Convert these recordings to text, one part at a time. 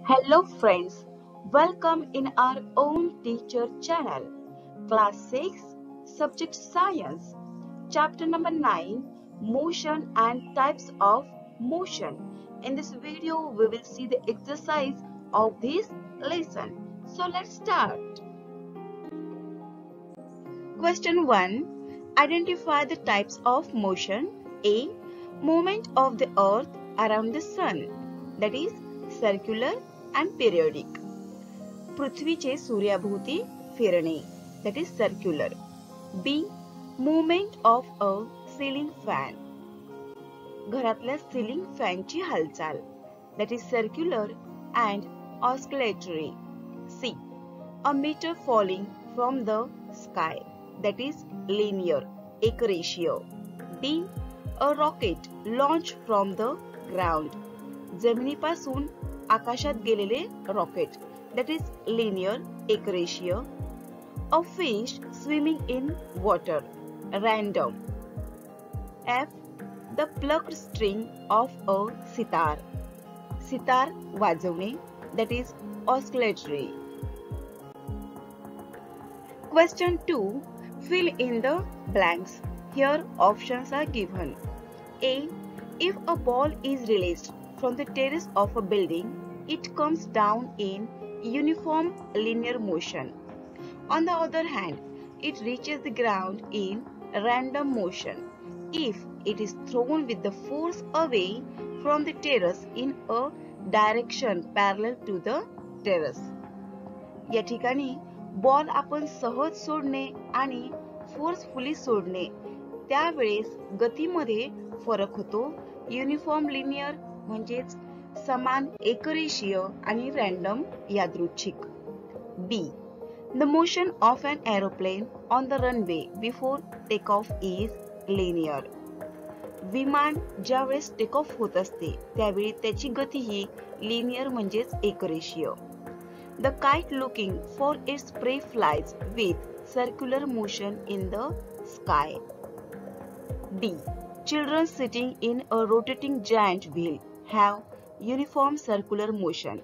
Hello friends, welcome in our own teacher channel. Class 6, Subject Science, Chapter number 9, Motion and Types of Motion. In this video, we will see the exercise of this lesson. So let's start. Question 1. Identify the types of motion. A. Movement of the earth around the sun, that is circular and periodic. पृथ्वीचे सूर्याभोवती फिरणे, that is circular. B. Movement of a ceiling fan. घरातल्या ceiling fan ची हालचाल, that is circular and oscillatory. C. A meteor falling from the sky, that is linear, एक रेषीय. D. A rocket launched from the ground. जमिनीपासून आकाशात गेलेले rocket, that is linear, एक रेषीय. A fish swimming in water, random. F. The plucked string of a sitar. Sitar वाजवणे, that is oscillatory. Question 2. Fill in the blanks. Here options are given. A. If a ball is released from the terrace of a building, it comes down in uniform linear motion. On the other hand, it reaches the ground in random motion if it is thrown with the force away from the terrace in a direction parallel to the terrace. या ठिकाणी ball आपण सहज सोडणे आणि forcefully सोडणे त्यावेळेस गतीमध्ये फरक होतो. युनिफॉर्म लिनियर म्हणजेच समान एकरेषीय आणि रॅन्डम यादृच्छिक. B. The motion of an aeroplane on the runway before takeoff is linear. विमान ज्यावेळेस टेक ऑफ होत असते त्यावेळी त्याची गती ही लिनियर म्हणजेच एकरेषीय. The kite looking for its prey flies with circular motion in the sky. D. Children sitting in a rotating giant wheel have uniform circular motion,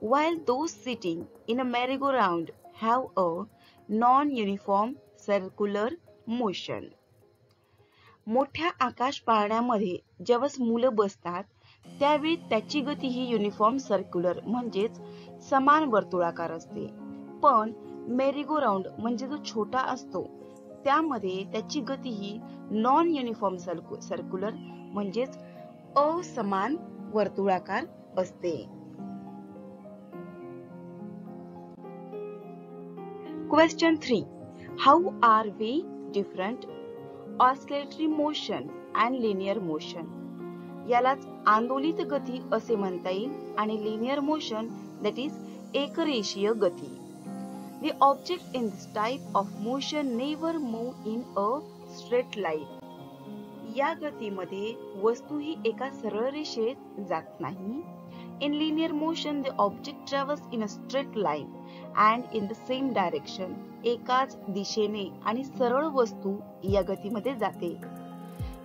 while those sitting in a merry-go-round have a non-uniform circular motion. मोठ्या आकाश पाळण्यामध्ये जेव्हा मुलं बसतात त्यावेळी त्याची गती ही uniform circular म्हणजेच समान वर्तुळाकार असते, पण मेरी गो राऊंड म्हणजे जो छोटा असतो त्यामध्ये त्याची गती ही नॉन युनिफॉर्म सर्क्युलर म्हणजेच असमान वर्तुळाकार असते. Question 3. How are we different? Oscillatory motion and linear motion. यालाच आंदोलित गती असे म्हणता येईल आणि linear motion that is एकरेषीय गती. The object in this type of motion never move in a straight line. या गतीमध्ये वस्तू ही एका सरळ रेषेत जात नाही. In linear motion the object travels in a straight line and in the same direction. एकाच दिशेने आणि सरळ वस्तू या गतीमध्ये जाते.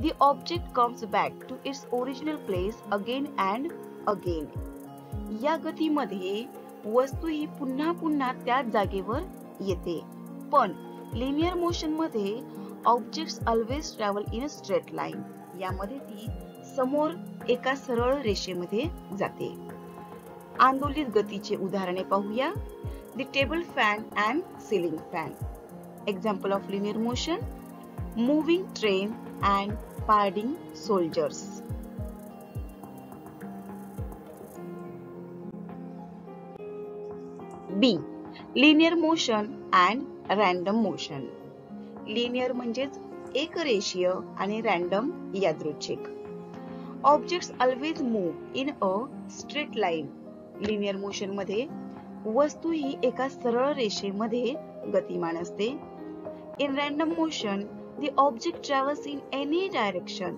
The object comes back to its original place again and again. या गतीमध्ये वस्तू ही पुन्हा पुन्हा त्याच जागेवर येते, पण लिनियर मोशन मध्ये objects always travel in a straight line. यामध्ये ती समोर एका सरळ रेषेमध्ये जाते. आंदोलित गतीचे उदाहरणे पाहूया. The table fan and ceiling fan. Example of linear motion, moving train and parading soldiers. B. Linear motion and random motion. Linear म्हणजेच एकरेषीय आणि रॅन्डम यादृच्छिक. Objects always move in a straight line. Linear motion मध्ये वस्तू ही एका सरळ रेषेमध्ये गतिमान असते. In random motion the object travels in any direction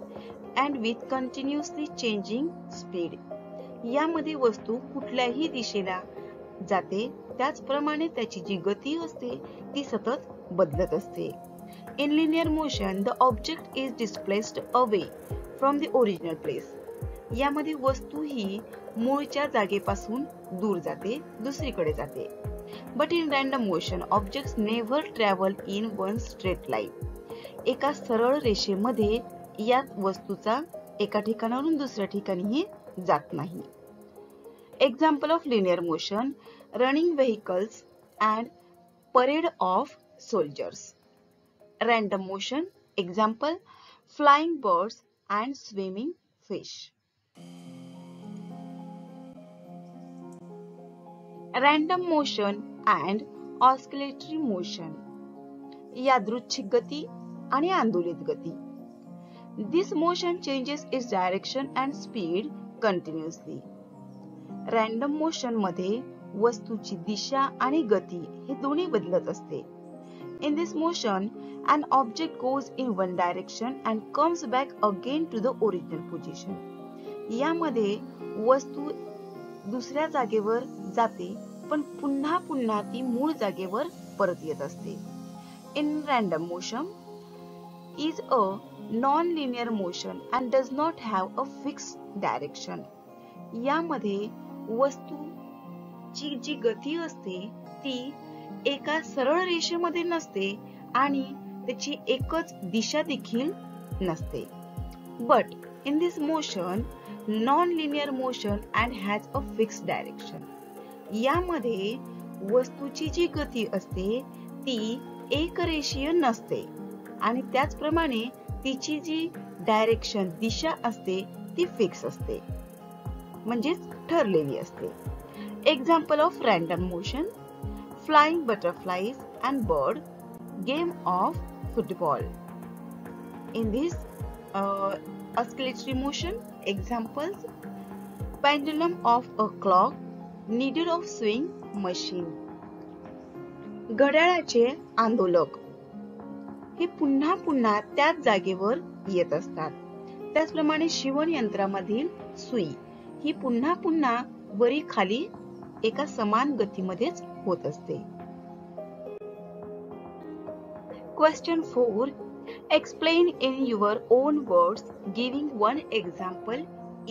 and with continuously changing speed. यामध्ये वस्तू कुठल्याही दिशेला जाते, त्याचप्रमाणे त्याची जी गती असते ती सतत बदलत असते. In linear motion, the object is displaced away from the original place. यामध्ये वस्तू ही मूळच्या जागेपासून दूर जाते, दुसरीकडे जाते. But in random motion, objects never travel in one straight line. एका सरळ रेषेमध्ये या वस्तूचा एका ठिकाणावरून दुसऱ्या ठिकाणीही जात नाही. Example of linear motion: running vehicles and parade of soldiers. Random motion example: flying birds and swimming fish. Random motion and oscillatory motion. यादृच्छिक गती आणि आंदोलित गती. This motion changes its direction and speed continuously. Random motion मध्ये वस्तूची दिशा आणि गती हे दोन्ही बदलत असते. In this motion, an object goes in one direction and comes back again to the original position. यामध्ये वस्तू दुसऱ्या जागेवर जाते पण पुन्हा पुन्हा ती मूळ जागेवर परत येत असते. In random motion is a non-linear motion and does not have a fixed direction. यामध्ये वस्तूची जी गती असते ती एका सरळ रेषेमध्ये नसते आणि त्याची एकच दिशा देखील नसते. But in this motion, non-linear motion and has a fixed direction. यामध्ये वस्तूची जी गती असते ती एकरेषीय नसते आणि त्याचप्रमाणे तिची जी डायरेक्शन दिशा असते ती फिक्स असते, म्हणजेच ठरलेली असते. Example of random motion: flying butterflies and bird, game of football. In this oscillatory motion examples: pendulum of a clock, needle of sewing machine. घड्याळाचे आंदोलक हे पुन्हा पुन्हा त्याच जागेवर येत असतात. त्याचप्रमाणे शिवण यंत्रामधील सुई ही पुन्हा पुन्हा वरी खाली एका समान गतीमध्येच होत असते. Question 4. Explain in your own words, giving one example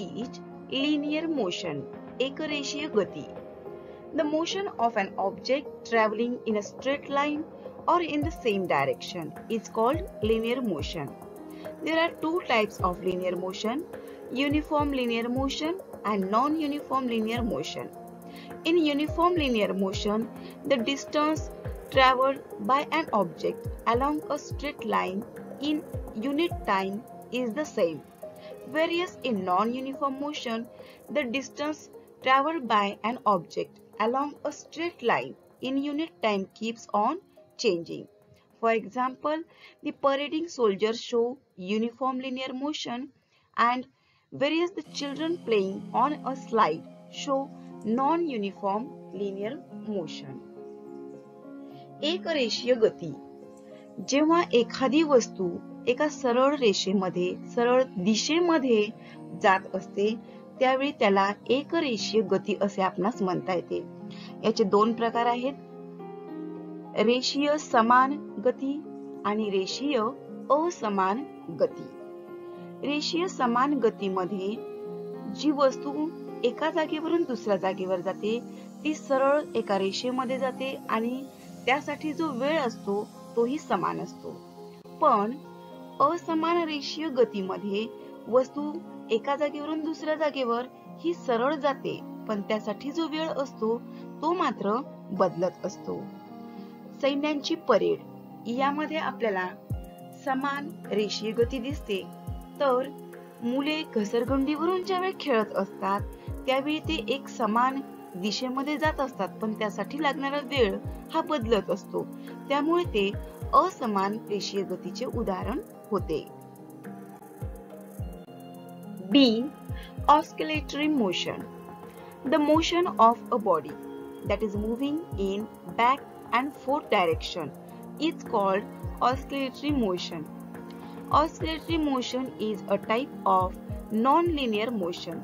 each. Linear motion, एकरेषीय गती. The motion of an object traveling in a straight line or in the same direction is called linear motion. There are two types of linear motion: uniform linear motion and non-uniform linear motion. In uniform linear motion, the distance traveled by an object along a straight line in unit time is the same, whereas in non-uniform motion, the distance traveled by an object along a straight line in unit time keeps on changing. For example, the parading soldiers show uniform linear motion, and whereas the children playing on a slide show non-uniform linear motion. एकरेषीय गती. जेव्हा एखादी वस्तू एका सरळ रेषेमध्ये, सरळ दिशेमध्ये जात असते त्यावेळी त्याला एकरेषीय गती असे आपणास म्हणता येते. याचे दोन प्रकार आहेत: रेषीय समान गती आणि रेषीय असमान गती. रेषीय समान गतीमध्ये जी वस्तू एका जागेवरून दुसऱ्या जागेवर जाते ती सरळ एका रेषेमध्ये जाते आणि त्यासाठी जो वेळ असतो तोही समान असतो. पण असमान रेषीय गतीमध्ये वस्तू एका जागेवरून दुसऱ्या जागेवर ही सरळ जाते पण त्यासाठी जो वेळ असतो तो मात्र बदलत असतो. सैन्यांची परेड, यामध्ये आपल्याला समान रेषीय गती दिसते, तर मुले घसरगुंडीवरून ज्यावेळी खेळत असतात त्यावेळी ते एक समान दिशेमध्ये जात असतात पण त्यासाठी लागणारा वेळ हा बदलत असतो, त्यामुळे ते असमान रेषीय गतीचे उदाहरण होते. B. Oscillatory motion. The motion of a body that is moving in back and forth direction is called oscillatory motion. Oscillatory motion is a type of non-linear motion.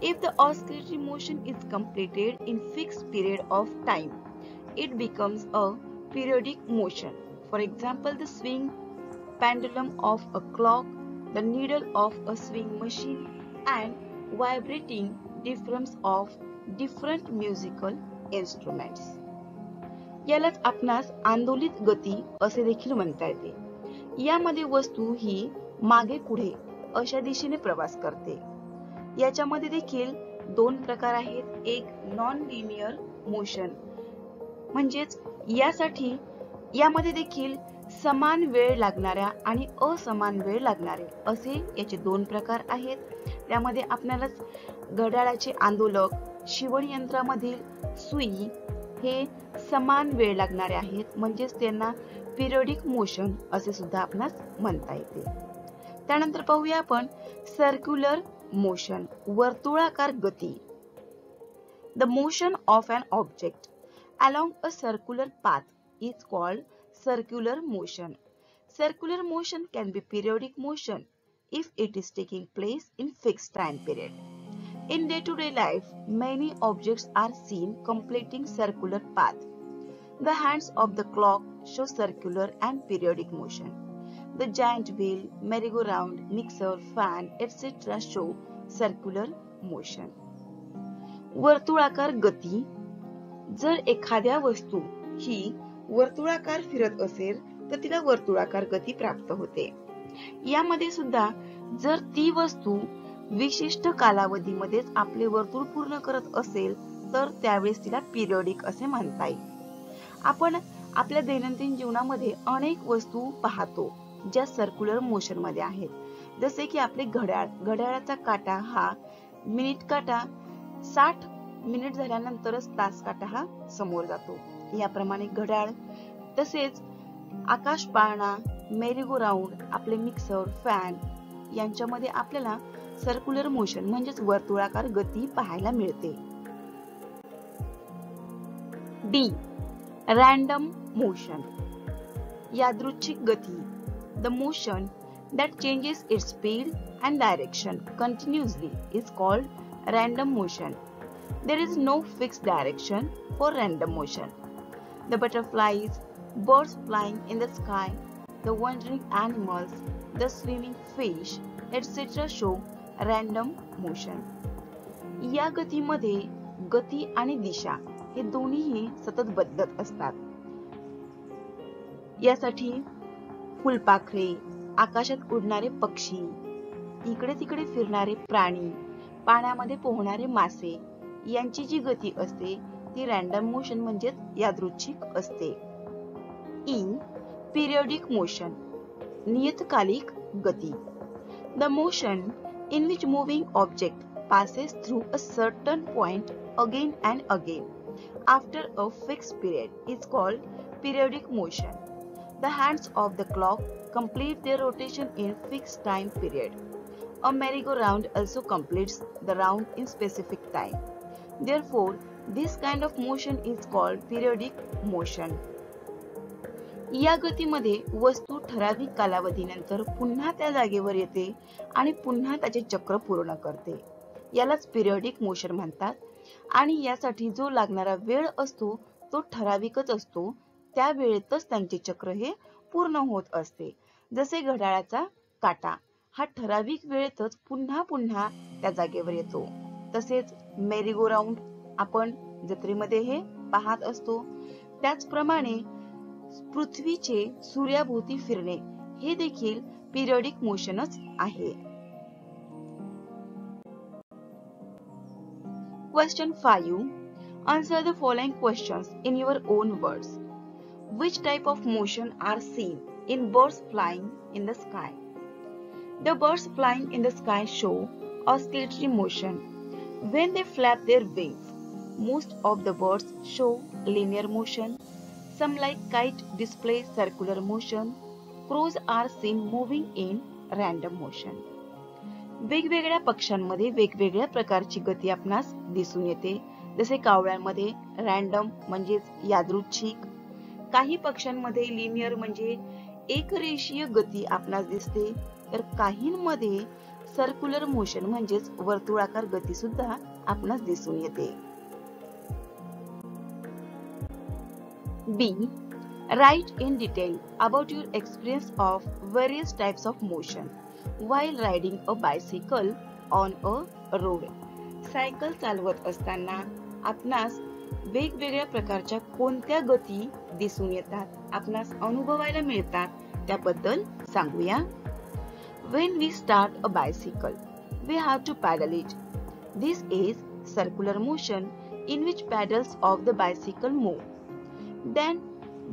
If the oscillatory motion is completed in fixed period of time, it becomes a periodic motion. For example, the swing pendulum of a clock, the needle of a sewing machine, and vibrating difference of different musical instruments. यालाच आपणास आंदोलित गती असे देखील म्हणता येते. यामध्ये वस्तू ही मागे पुढे अशा दिशेने प्रवास करते. याच्यामध्ये देखील दोन प्रकार आहेत. एक नॉन लिनियर मोशन, म्हणजेच यामध्ये देखील समान वेळ लागणाऱ्या आणि असमान वेळ लागणारे असे याचे दोन प्रकार आहेत. त्यामध्ये आपल्याला घड्याळाचे आंदोलक, शिवण यंत्रामधील सुई हे समान वेळ लागणारे आहेत, म्हणजेच त्यांना पिरियडिक मोशन असे सुद्धा आपणास म्हणता येते. त्यानंतर पाहूया आपण सर्क्युलर मोशन, वर्तुळाकार गती. The motion of an object along a circular path is called circular motion. Circular motion can be periodic motion if it is taking place in fixed time period. In day-to-day life, many objects are seen completing circular path. The hands of the clock show circular and periodic motion. The giant wheel, merry-go-round, mixer, fan, etc. show circular motion. वर्तुळाकार गती. जर एखाद्या वस्तू ही वर्तुळाकार फिरत असेल तर तिला वर्तुळाकार गती प्राप्त होते. यामध्ये सुद्धा जर ती वस्तू विशिष्ट कालावधीमध्येच आपले वर्तुळ पूर्ण करत असेल तर त्यावेळेस तिला पिरियडिक असे म्हणता येईल. आपण आपल्या दैनंदिन जीवनामध्ये अनेक वस्तू पाहतो ज्या सर्क्युलर मोशन मध्ये आहेत. जसे की आपले घड्याळाचा काटा हा मिनिट काटा 60 मिनिट झाल्यानंतरच तास काटा हा समोर जातो. याप्रमाणे घड्याळ, तसेच आकाश पाळणा, मेरी गो राऊंड, आपले मिक्सर, फॅन यांच्यामध्ये आपल्याला सर्क्युलर मोशन म्हणजेच वर्तुळाकार गती पाहायला मिळते. डी. रॅन्डम मोशन, यादृच्छिक गती. The motion that changes its speed and direction continuously is called random motion. There is no fixed direction for random motion. The butterflies, birds flying in the sky, the wandering animals, the swimming fish, etc. show random motion. या गतीमध्ये गती आणि दिशा हे दोन्हीही सतत बदलत असतात. यासाठी फुलपाखरे, आकाशात उडणारे पक्षी, इकडे तिकडे फिरणारे प्राणी, पाण्यामध्ये पोहणारे मासे यांची जी गती असते ती रॅन्डम मोशन म्हणजेच यादृच्छिक असते. ई. पिरियडिक मोशन, नियतकालिक गती. The motion in which moving object passes through a certain point again and again after a fixed period is called periodic motion. The hands of the clock complete their rotation in fixed time period. A merry-go-round also completes the round in specific time. Therefore, this kind of motion is called periodic motion. या गतीमध्ये वस्तू ठराविक कालावधीनंतर पुन्हा त्या जागेवर येते आणि पुन्हा त्याचे चक्र पूर्ण करते. यालाच पिरियडिक मोशन म्हणतात. आणि यासाठी जो लागणारा वेळ असतो तो ठराविकच असतो. त्या वेळेतच त्यांचे चक्र हे पूर्ण होत असते. जसे घड्याळाचा काटा हा ठराविक वेळेतच पुन्हा पुन्हा त्या जागेवर येतो. तसेच मेरी गो राऊंड आपण जत्रेमध्ये हे पाहत असतो. त्याचप्रमाणे पृथ्वीचे सूर्याभोवती फिरणे हे देखील पिरियडिक मोशनच आहे. Question 5. Answer the following questions in your own words. Which type of motion are seen in birds flying in the sky? The birds flying in the sky show oscillatory motion. When they flap their wings, most of the birds show linear motion. Some like kite display circular motion. Crows are seen moving in random motion. वेगवेगळ्या पक्ष्यांमध्ये वेगवेगळ्या प्रकारची गती आपणास दिसून येते. जसे कावळ्यांमध्ये random म्हणजेच यादृच्छिक, काही पक्ष्यांमध्ये लिनियर म्हणजे एकरेषीय गती आपणास दिसते, तर काहींमध्ये सर्क्युलर मोशन म्हणजेच वर्तुळाकार गती सुद्धा आपणास दिसून येते. B. Write in detail about your experience of various types of motion while riding a bicycle on a road. Cycle चालवत असताना आपणास वेगवेगळ्या प्रकारच्या कोणत्या गती दिसून येतात, आपणास अनुभवायला मिळतात, त्याबद्दल सांगूया. When we start a bicycle, we have to pedal it. This is circular motion in which pedals of the bicycle move. Then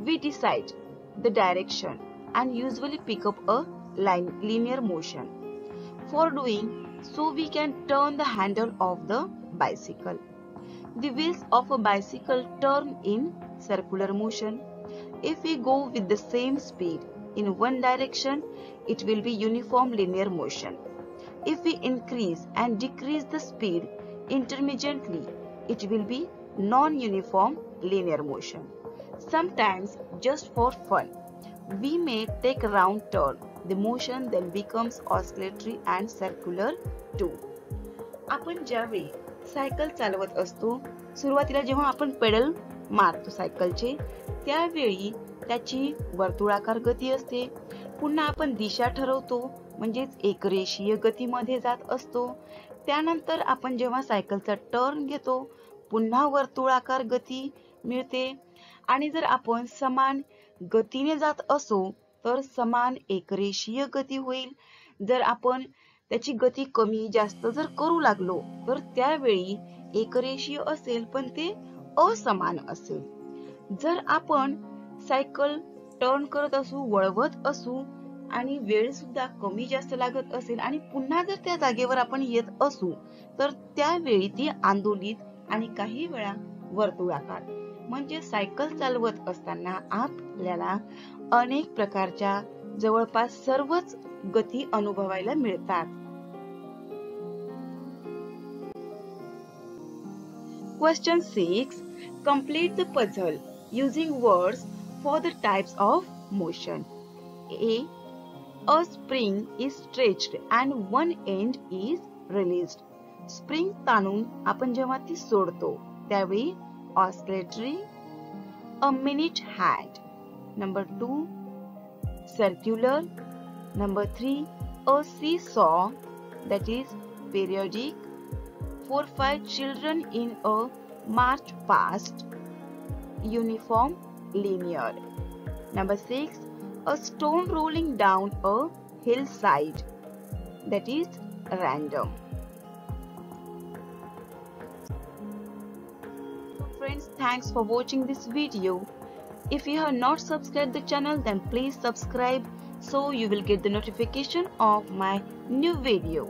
we decide the direction and usually pick up a linear motion. For doing so, we can turn the handle of the bicycle. The wheels of a bicycle turn in circular motion. If we go with the same speed in one direction, it will be uniform linear motion. If we increase and decrease the speed intermittently, it will be non-uniform linear motion. Sometimes, just for fun, we may take a round turn. The motion then becomes oscillatory and circular too. आपण ज्यावेळी cycle चालवत असतो, सुरुवातीला जेव्हा आपण pedal मारतो सायकलचे, त्यावेळी त्याची वर्तुळाकार गती असते. पुन्हा आपण दिशा ठरवतो, म्हणजेच एक रेषीय गतीमध्ये जात असतो. त्यानंतर आपण जेव्हा सायकलचा टर्न घेतो, पुन्हा वर्तुळाकार गती मिळते. आणि जर आपण समान गतीने जात असो तर समान एकरेषीय गती होईल. जर आपण त्याची गती कमी जास्त जर करू लागलो तर त्यावेळी एकरेषीय असेल पण ते असमान असेल. जर आपण सायकल टर्न करत असू, वळवत असू आणि वेळ सुद्धा कमी जास्त लागत असेल आणि पुन्हा जर त्या जागेवर आपण येत असू तर त्यावेळी ती आंदोलित आणि काही वेळा वर्तुळाकार. म्हणजे सायकल चालवत असताना आपल्याला अनेक प्रकारच्या जवळपास सर्वच गती अनुभवायला मिळतात. Question 6. Complete the puzzle using words for the types of motion. A. A spring is stretched and one end is released. Spring ताणून आपण जेव्हा ती सोडतो त्यावेळी oscillatory. A minute hand. Number 2, circular. Number 3, a seesaw, that is periodic. 4, 5 children in a march past, uniform linear. Number 6, a stone rolling down a hillside, that is random. Friends, thanks for watching this video. If you have not subscribed the channel, then please subscribe so you will get the notification of my new video.